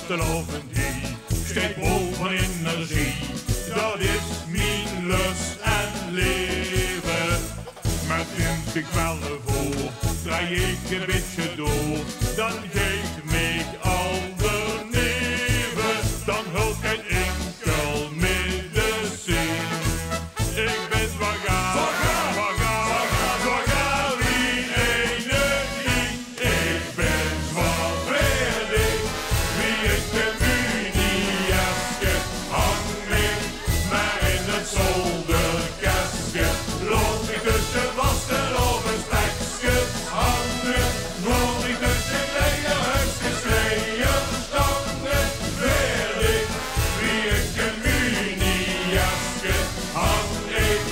vastelovend heen. Steek vol van energie, dat is mijn lust en leven. Met een ik wel voor, draai ik een beetje door, dan geeft mij al de neven, dan hult geen enkel medicijn. Ik ben zwaar, zwaar wie energie. Ik ben zwaar vredig, wie ik de munieske hang ik maar in het zolderkastje. Loop ik tussen vastelovend spekje hangen, woon ik tussen kleine huisjes, kleine stangen. Vredig, wie ik de munieske hang ik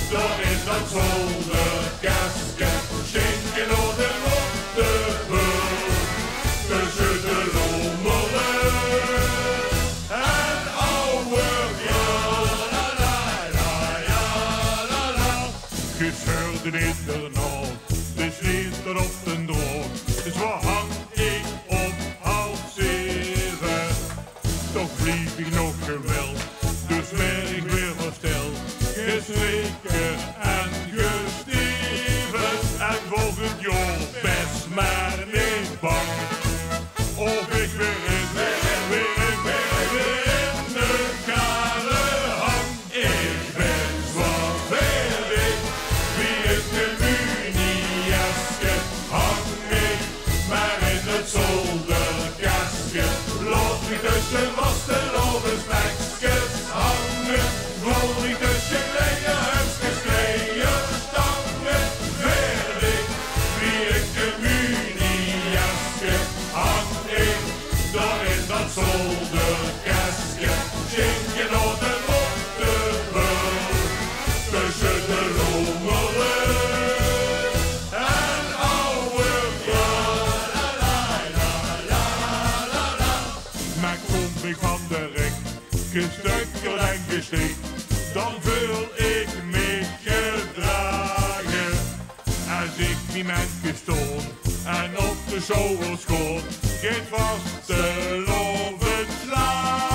door in dat zolderkastje. Stinken door de mottenbul, tussen de rommelen en oude gescheurde in de nacht, de sneeuw er op den droog. Zo hang ik op 6:30. Toch blieb ik nog geweld, dus werd ik weer versteld. Gestreken en gesteven, en volgend jaar best maar niet bang. Of ik weer in de kade hang. Ik ben zwaar vredig, wie ik de munieske hang ik maar in het zolderkastje. Loop ik tussen vastelovend spekjes hangen, woon ik tussen kleine huisjes, kleine stangen. Vredig, wie ik de munieske hang ik door in dat zolderkastje. Stinken door de mottenbul, tussen de rommelen en oude maar kom ik van de ring, gestukkeld en gestikt, dan vul ik me gedragen. Als ik die mensen stoon en op de show schoot, geeft vastelovend slagen.